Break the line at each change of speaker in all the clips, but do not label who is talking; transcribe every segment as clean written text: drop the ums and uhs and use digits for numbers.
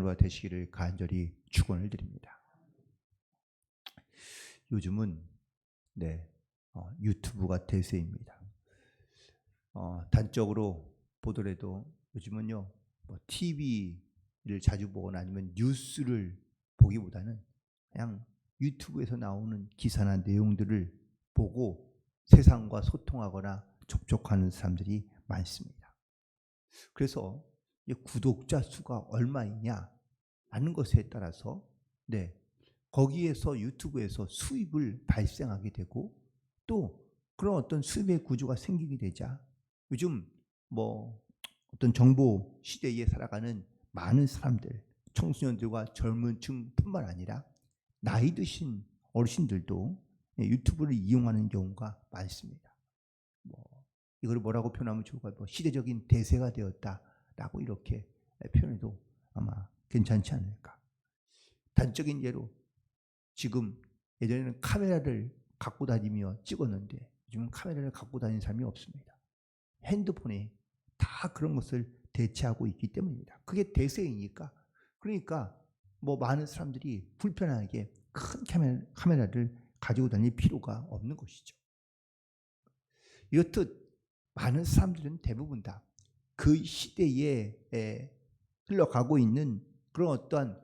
하루가 되시기를 간절히 축원을 드립니다. 요즘은 유튜브가 대세입니다. 단적으로 보더라도 요즘은요, TV를 자주 보거나 아니면 뉴스를 보기보다는 그냥 유튜브에서 나오는 기사나 내용들을 보고 세상과 소통하거나 접촉하는 사람들이 많습니다. 그래서 구독자 수가 얼마이냐 하는 것에 따라서 거기에서 유튜브에서 수입을 발생하게 되고 또 그런 어떤 수입의 구조가 생기게 되자 요즘 어떤 정보 시대에 살아가는 많은 사람들, 청소년들과 젊은 층뿐만 아니라 나이 드신 어르신들도 유튜브를 이용하는 경우가 많습니다. 이걸 뭐라고 표현하면 좋을까요? 시대적인 대세가 되었다라고 이렇게 표현해도 아마 괜찮지 않을까. 단적인 예로 지금 예전에는 카메라를 갖고 다니며 찍었는데 요즘은 카메라를 갖고 다니는 사람이 없습니다. 핸드폰에 다 그런 것을 대체하고 있기 때문입니다. 그게 대세이니까. 그러니까 많은 사람들이 불편하게 큰 카메라를 가지고 다닐 필요가 없는 것이죠. 이렇듯 많은 사람들은 대부분 다 그 시대에 흘러가고 있는 그런 어떠한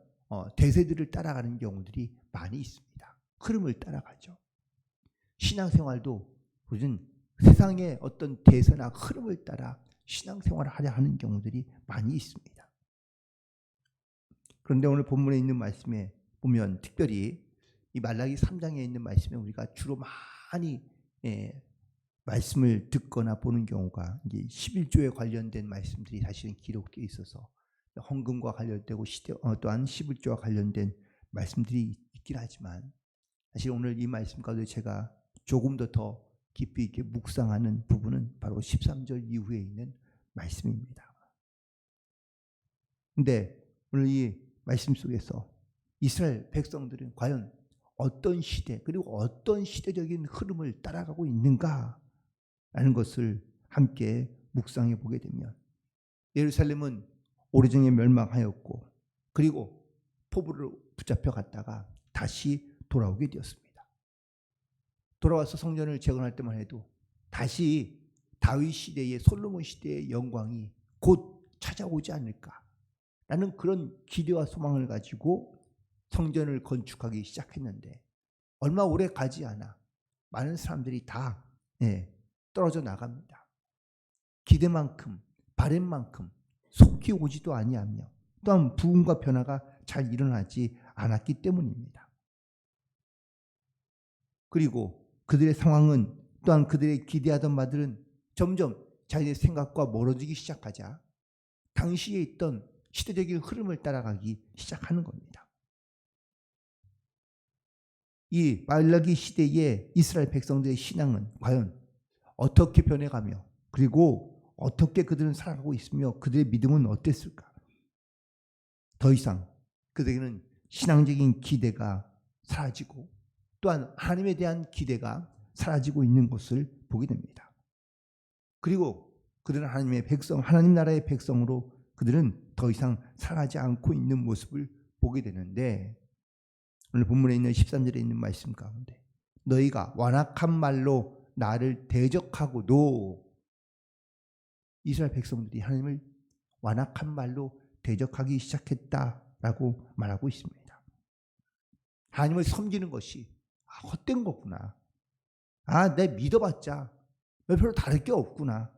대세들을 따라가는 경우들이 많이 있습니다. 흐름을 따라가죠. 신앙생활도 요즘 세상의 어떤 대세나 흐름을 따라 신앙생활을 하려 하는 경우들이 많이 있습니다. 그런데 오늘 본문에 있는 말씀에 보면 특별히 이 말라기 3장에 있는 말씀에 우리가 주로 많이 말씀을 듣거나 보는 경우가 이제 11조에 관련된 말씀들이 사실은 기록되어 있어서 헌금과 관련되고 또한 11조와 관련된 말씀들이 있긴 하지만 사실 오늘 이 말씀 가운데 제가 조금 더 깊이 있게 묵상하는 부분은 바로 13절 이후에 있는 말씀입니다. 그런데 오늘 이 말씀 속에서 이스라엘 백성들은 과연 어떤 시대 그리고 어떤 시대적인 흐름을 따라가고 있는가 라는 것을 함께 묵상해 보게 되면 예루살렘은 오래전에 멸망하였고 그리고 포로로 붙잡혀 갔다가 다시 돌아오게 되었습니다. 돌아와서 성전을 재건할 때만 해도 다시 다윗 시대의 솔로몬 시대의 영광이 곧 찾아오지 않을까라는 그런 기대와 소망을 가지고 성전을 건축하기 시작했는데 얼마 오래 가지 않아 많은 사람들이 다 떨어져 나갑니다. 기대만큼 바램만큼 속히 오지도 아니하며 또한 부흥과 변화가 잘 일어나지 않았기 때문입니다. 그리고 그들의 상황은 또한 그들의 기대하던 바들은 점점 자기의 생각과 멀어지기 시작하자 당시에 있던 시대적인 흐름을 따라가기 시작하는 겁니다. 이 말라기 시대의 이스라엘 백성들의 신앙은 과연 어떻게 변해가며 그리고 어떻게 그들은 살아가고 있으며 그들의 믿음은 어땠을까? 더 이상 그들에게는 신앙적인 기대가 사라지고 또한 하나님에 대한 기대가 사라지고 있는 것을 보게 됩니다. 그리고 그들은 하나님의 백성, 하나님 나라의 백성으로 그들은 더 이상 살아가지 않고 있는 모습을 보게 되는데 오늘 본문에 있는 13절에 있는 말씀 가운데 너희가 완악한 말로 나를 대적하고도 이스라엘 백성들이 하나님을 완악한 말로 대적하기 시작했다라고 말하고 있습니다. 하나님을 섬기는 것이 헛된 거구나. 내 믿어봤자 별로 다를 게 없구나.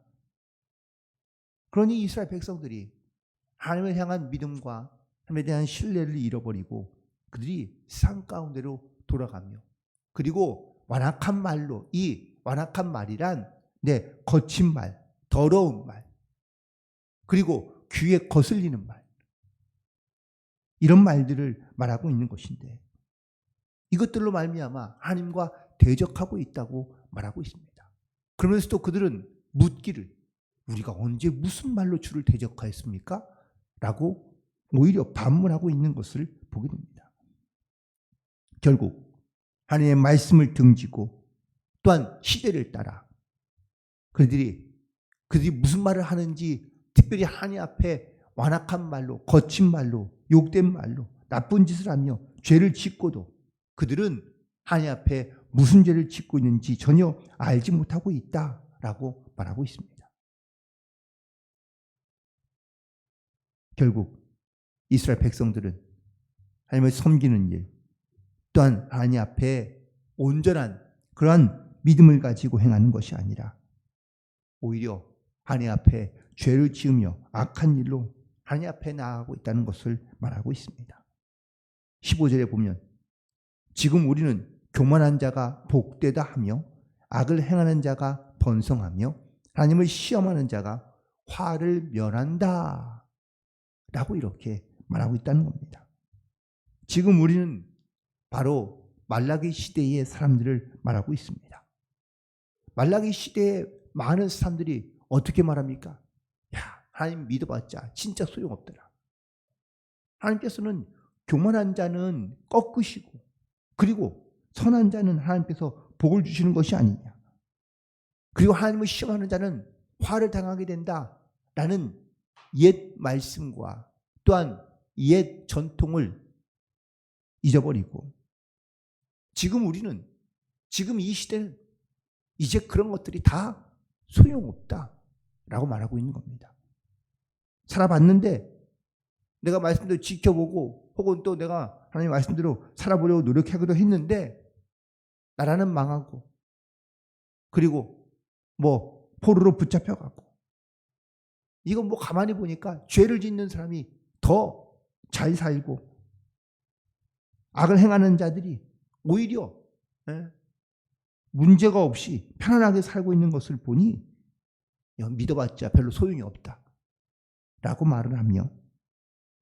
그러니 이스라엘 백성들이 하나님을 향한 믿음과 하나님에 대한 신뢰를 잃어버리고 그들이 세상 가운데로 돌아가며 그리고 완악한 말로 이 완악한 말이란 거친 말, 더러운 말 그리고 귀에 거슬리는 말 이런 말들을 말하고 있는 것인데 이것들로 말미암아 하나님과 대적하고 있다고 말하고 있습니다. 그러면서도 그들은 묻기를 우리가 언제 무슨 말로 주를 대적하였습니까? 라고 오히려 반문하고 있는 것을 보게 됩니다. 결국 하나님의 말씀을 등지고 또한 시대를 따라 그들이 무슨 말을 하는지 특별히 하나님 앞에 완악한 말로 거친 말로 욕된 말로 나쁜 짓을 하며 죄를 짓고도 그들은 하나님 앞에 무슨 죄를 짓고 있는지 전혀 알지 못하고 있다라고 말하고 있습니다. 결국 이스라엘 백성들은 하나님을 섬기는 일, 또한 하나님 앞에 온전한 그러한 믿음을 가지고 행하는 것이 아니라 오히려 하나님 앞에 죄를 지으며 악한 일로 하나님 앞에 나아가고 있다는 것을 말하고 있습니다. 15절에 보면 지금 우리는 교만한 자가 복되다 하며 악을 행하는 자가 번성하며 하나님을 시험하는 자가 화를 면한다 라고 이렇게 말하고 있다는 겁니다. 지금 우리는 바로 말라기 시대의 사람들을 말하고 있습니다. 말라기 시대에 많은 사람들이 어떻게 말합니까? 야, 하나님 믿어봤자 진짜 소용없더라. 하나님께서는 교만한 자는 꺾으시고 그리고 선한 자는 하나님께서 복을 주시는 것이 아니냐. 그리고 하나님을 시험하는 자는 화를 당하게 된다라는 옛 말씀과 또한 옛 전통을 잊어버리고 지금 우리는 지금 이 시대는 이제 그런 것들이 다 소용없다라고 말하고 있는 겁니다. 살아봤는데 내가 말씀대로 지켜보고 혹은 또 내가 하나님 말씀대로 살아보려고 노력하기도 했는데 나라는 망하고 그리고 포로로 붙잡혀가고 이건 가만히 보니까 죄를 짓는 사람이 더 잘 살고 악을 행하는 자들이 오히려 문제가 없이 편안하게 살고 있는 것을 보니 믿어봤자 별로 소용이 없다 라고 말을 하며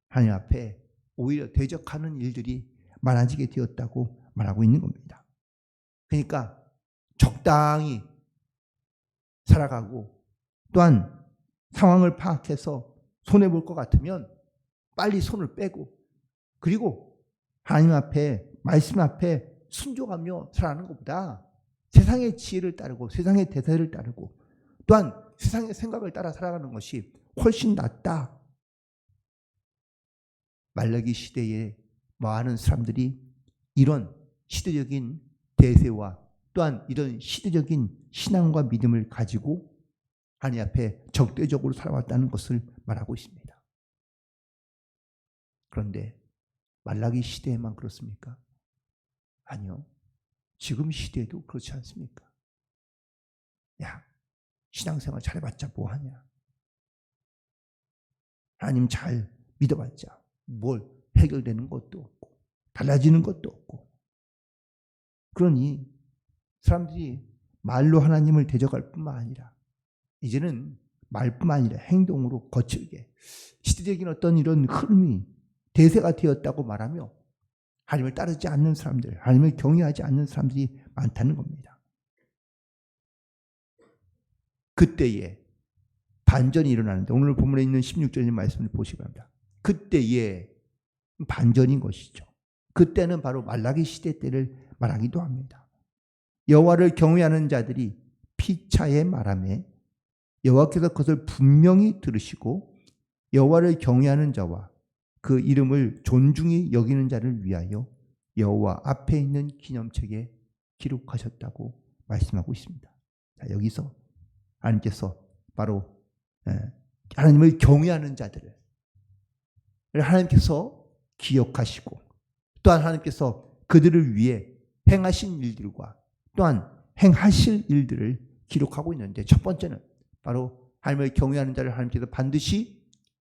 하나님 앞에 오히려 대적하는 일들이 많아지게 되었다고 말하고 있는 겁니다. 그러니까 적당히 살아가고 또한 상황을 파악해서 손해볼 것 같으면 빨리 손을 빼고 그리고 하나님 앞에 말씀 앞에 순종하며 살아가는 것보다 세상의 지혜를 따르고 세상의 대세를 따르고 또한 세상의 생각을 따라 살아가는 것이 훨씬 낫다. 말라기 시대에 많은 사람들이 이런 시대적인 대세와 또한 이런 시대적인 신앙과 믿음을 가지고 하나님 앞에 적대적으로 살아왔다는 것을 말하고 있습니다. 그런데 말라기 시대에만 그렇습니까? 아니요. 지금 시대에도 그렇지 않습니까? 야, 신앙생활 잘해봤자 뭐하냐? 하나님 잘 믿어봤자 뭘 해결되는 것도 없고 달라지는 것도 없고 그러니 사람들이 말로 하나님을 대적할 뿐만 아니라 이제는 말뿐만 아니라 행동으로 거칠게 시대적인 어떤 이런 흐름이 대세가 되었다고 말하며 하나님을 따르지 않는 사람들, 하나님을 경외하지 않는 사람들이 많다는 겁니다. 그때에 반전이 일어나는데 오늘 본문에 있는 16절의 말씀을 보시기 바랍니다. 그때에 반전인 것이죠. 그때는 바로 말라기 시대 때를 말하기도 합니다. 여호와를 경외하는 자들이 피차에 말하매 여호와께서 그것을 분명히 들으시고 여호와를 경외하는 자와 그 이름을 존중히 여기는 자를 위하여 여호와 앞에 있는 기념책에 기록하셨다고 말씀하고 있습니다. 자, 여기서 하나님께서 바로 하나님을 경외하는 자들을 하나님께서 기억하시고 또한 하나님께서 그들을 위해 행하신 일들과 또한 행하실 일들을 기록하고 있는데 첫 번째는 바로 하나님을 경외하는 자를 하나님께서 반드시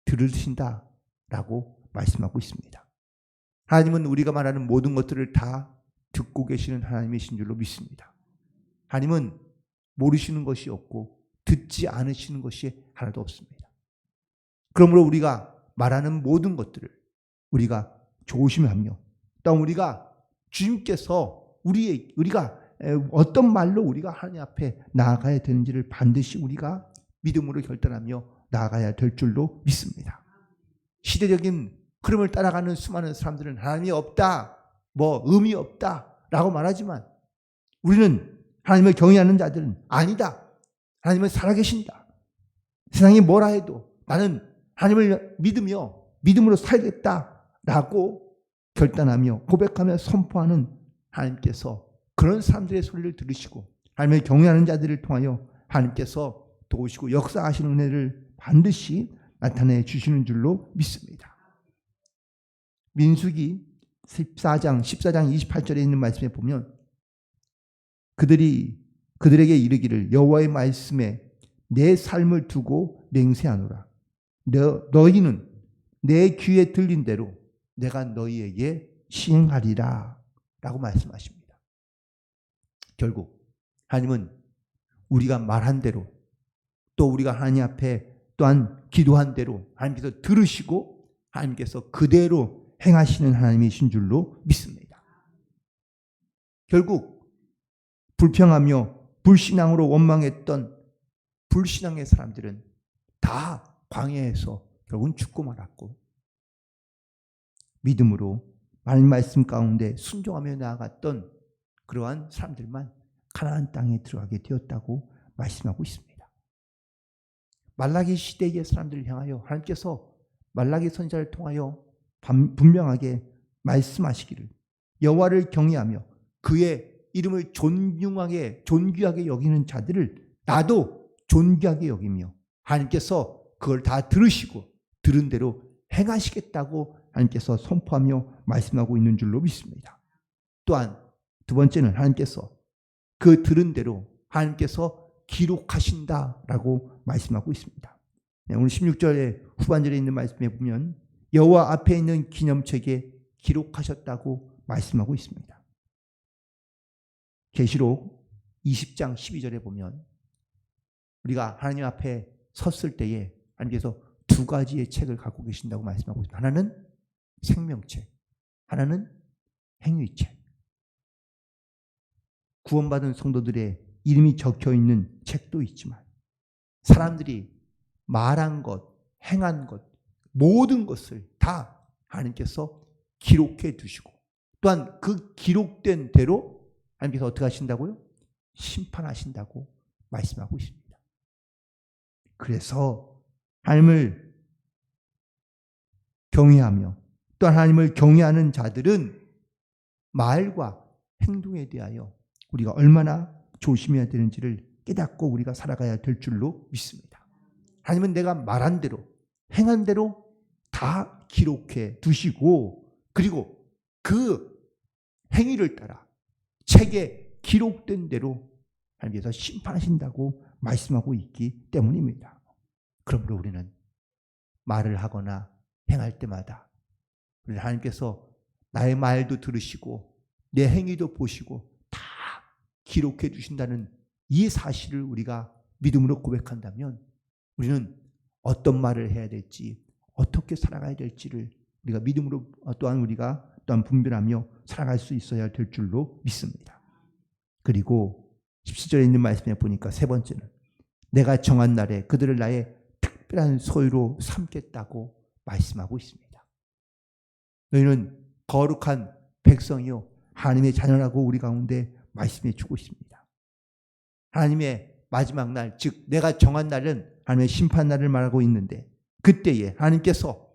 들으신다라고 말씀하고 있습니다. 하나님은 우리가 말하는 모든 것들을 다 듣고 계시는 하나님이신 줄로 믿습니다. 하나님은 모르시는 것이 없고 듣지 않으시는 것이 하나도 없습니다. 그러므로 우리가 말하는 모든 것들을 우리가 조심하며 또 우리가 주님께서 우리가 어떤 말로 우리가 하나님 앞에 나아가야 되는지를 반드시 우리가 믿음으로 결단하며 나아가야 될 줄로 믿습니다. 시대적인 흐름을 따라가는 수많은 사람들은 하나님이 없다, 의미 없다 라고 말하지만 우리는 하나님을 경외하는 자들은 아니다. 하나님은 살아계신다. 세상이 뭐라 해도 나는 하나님을 믿으며 믿음으로 살겠다 라고 결단하며 고백하며 선포하는 하나님께서 그런 사람들의 소리를 들으시고 하나님을 경외하는 자들을 통하여 하나님께서 도우시고 역사하시는 은혜를 반드시 나타내 주시는 줄로 믿습니다. 민수기 14장 28절에 있는 말씀에 보면 그들에게 이르기를 여호와의 말씀에 내 삶을 두고 맹세하노라. 너희는 내 귀에 들린 대로 내가 너희에게 시행하리라 라고 말씀하십니다. 결국 하나님은 우리가 말한 대로 또 우리가 하나님 앞에 또한 기도한 대로 하나님께서 들으시고 하나님께서 그대로 행하시는 하나님이신 줄로 믿습니다. 결국 불평하며 불신앙으로 원망했던 불신앙의 사람들은 다 광야에서 결국은 죽고 말았고 믿음으로 하나님 말씀 가운데 순종하며 나아갔던 그러한 사람들만 가나안 땅에 들어가게 되었다고 말씀하고 있습니다. 말라기 시대의 사람들을 향하여 하나님께서 말라기 선지자를 통하여 분명하게 말씀하시기를 여호와를 경외하며 그의 이름을 존귀하게 여기는 자들을 나도 존귀하게 여기며 하나님께서 그걸 다 들으시고 들은 대로 행하시겠다고 하나님께서 선포하며 말씀하고 있는 줄로 믿습니다. 또한 두 번째는 하나님께서 그 들은 대로 하나님께서 기록하신다라고 말씀하고 있습니다. 오늘 16절의 후반절에 있는 말씀에 보면 여호와 앞에 있는 기념책에 기록하셨다고 말씀하고 있습니다. 계시록 20장 12절에 보면 우리가 하나님 앞에 섰을 때에 하나님께서 두 가지의 책을 갖고 계신다고 말씀하고 있습니다. 하나는 생명책, 하나는 행위책. 구원받은 성도들의 이름이 적혀있는 책도 있지만 사람들이 말한 것, 행한 것, 모든 것을 다 하나님께서 기록해 두시고 또한 그 기록된 대로 하나님께서 어떻게 하신다고요? 심판하신다고 말씀하고 있습니다. 그래서 하나님을 경외하며 또 하나님을 경외하는 자들은 말과 행동에 대하여 우리가 얼마나 조심해야 되는지를 깨닫고 우리가 살아가야 될 줄로 믿습니다. 하나님은 내가 말한 대로 행한 대로 다 기록해 두시고 그리고 그 행위를 따라 책에 기록된 대로 하나님께서 심판하신다고 말씀하고 있기 때문입니다. 그러므로 우리는 말을 하거나 행할 때마다 하나님께서 나의 말도 들으시고 내 행위도 보시고 다 기록해 주신다는 이 사실을 우리가 믿음으로 고백한다면 우리는 어떤 말을 해야 될지 어떻게 살아가야 될지를 우리가 믿음으로 또한 분별하며 살아갈 수 있어야 될 줄로 믿습니다. 그리고 17절에 있는 말씀에 보니까 세 번째는 내가 정한 날에 그들을 나의 특별한 소유로 삼겠다고 말씀하고 있습니다. 너희는 거룩한 백성이요 하나님의 자녀라고 우리 가운데 말씀해 주고 있습니다. 하나님의 마지막 날, 즉 내가 정한 날은 하나님의 심판 날을 말하고 있는데 그때에 하나님께서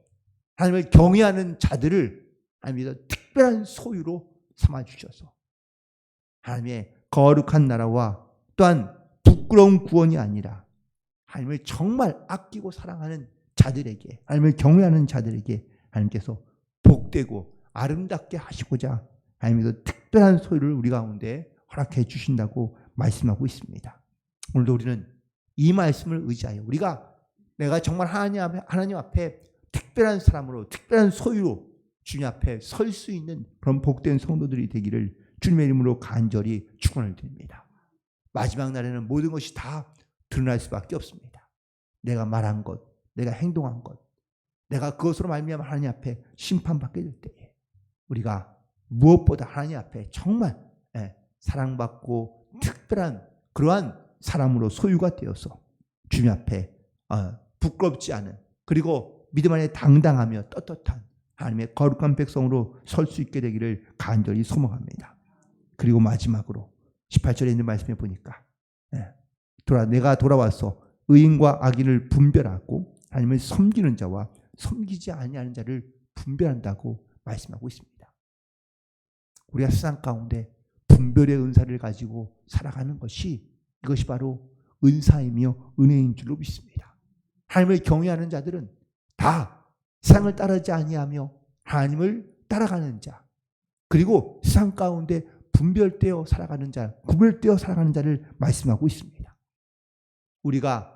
하나님을 경외하는 자들을 하나님께서 특별한 소유로 삼아주셔서 하나님의 거룩한 나라와 또한 부끄러운 구원이 아니라 하나님을 정말 아끼고 사랑하는 자들에게 하나님을 경외하는 자들에게 하나님께서 복되고 아름답게 하시고자 하나님께서 특별한 소유를 우리 가운데 허락해 주신다고 말씀하고 있습니다. 오늘도 우리는 이 말씀을 의지하여 내가 정말 하나님 앞에 특별한 사람으로 특별한 소유로 주님 앞에 설 수 있는 그런 복된 성도들이 되기를 주님의 이름으로 간절히 축원을 드립니다. 마지막 날에는 모든 것이 다 드러날 수밖에 없습니다. 내가 말한 것, 내가 행동한 것, 내가 그것으로 말미암아 하나님 앞에 심판받게 될 때에 우리가 무엇보다 하나님 앞에 정말 사랑받고 특별한 그러한 사람으로 소유가 되어서 주님 앞에 부끄럽지 않은 그리고 믿음 안에 당당하며 떳떳한 하나님의 거룩한 백성으로 설 수 있게 되기를 간절히 소망합니다. 그리고 마지막으로 18절에 있는 말씀에 보니까 내가 돌아와서 의인과 악인을 분별하고 하나님을 섬기는 자와 섬기지 아니하는 자를 분별한다고 말씀하고 있습니다. 우리가 세상 가운데 분별의 은사를 가지고 살아가는 것이 이것이 바로 은사이며 은혜인 줄로 믿습니다. 하나님을 경외하는 자들은 다 세상을 따르지 아니하며 하나님을 따라가는 자, 그리고 세상 가운데 분별되어 살아가는 자, 구별되어 살아가는 자를 말씀하고 있습니다. 우리가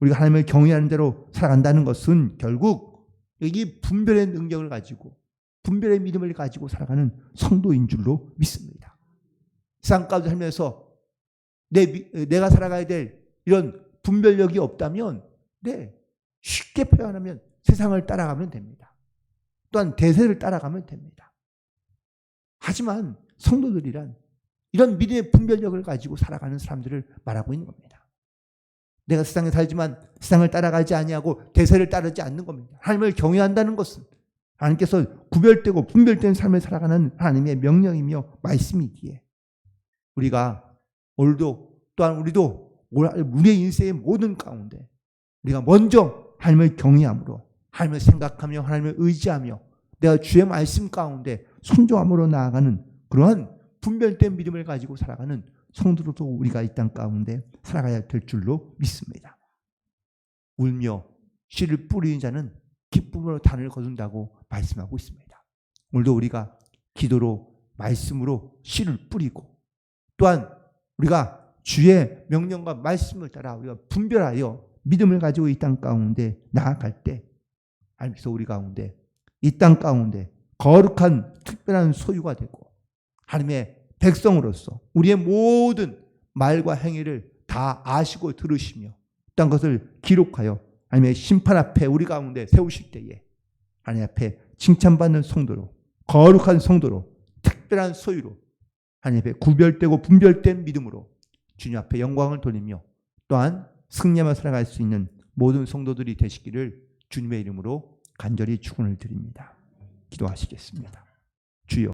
하나님을 경외하는 대로 살아간다는 것은 결국 이 분별의 능력을 가지고 분별의 믿음을 가지고 살아가는 성도인 줄로 믿습니다. 세상 가운데 살면서 내가 살아가야 될 이런 분별력이 없다면 쉽게 표현하면 세상을 따라가면 됩니다. 또한 대세를 따라가면 됩니다. 하지만 성도들이란 이런 믿음의 분별력을 가지고 살아가는 사람들을 말하고 있는 겁니다. 내가 세상에 살지만 세상을 따라가지 아니하고 대세를 따르지 않는 겁니다. 하나님을 경외한다는 것은 하나님께서 구별되고 분별된 삶을 살아가는 하나님의 명령이며 말씀이기에 우리가 오늘도 또한 우리도 우리의 인생의 모든 가운데 우리가 먼저 하나님을 경외함으로 하나님을 생각하며 하나님을 의지하며 내가 주의 말씀 가운데 순종함으로 나아가는 그러한 분별된 믿음을 가지고 살아가는 성도로도 우리가 이 땅 가운데 살아가야 될 줄로 믿습니다. 울며 씨를 뿌리는 자는 기쁨으로 단을 거둔다고 말씀하고 있습니다. 오늘도 우리가 기도로 말씀으로 씨를 뿌리고 또한 우리가 주의 명령과 말씀을 따라 우리가 분별하여 믿음을 가지고 이 땅 가운데 나아갈 때 하나님께서 우리 가운데 이 땅 가운데 거룩한 특별한 소유가 되고 하나님의 백성으로서 우리의 모든 말과 행위를 다 아시고 들으시며 어떤 것을 기록하여 하나님의 심판 앞에 우리 가운데 세우실 때에 하나님 앞에 칭찬받는 성도로 거룩한 성도로 특별한 소유로 하나님 앞에 구별되고 분별된 믿음으로 주님 앞에 영광을 돌리며 또한 승리하며 살아갈 수 있는 모든 성도들이 되시기를 주님의 이름으로 간절히 축원을 드립니다. 기도하시겠습니다.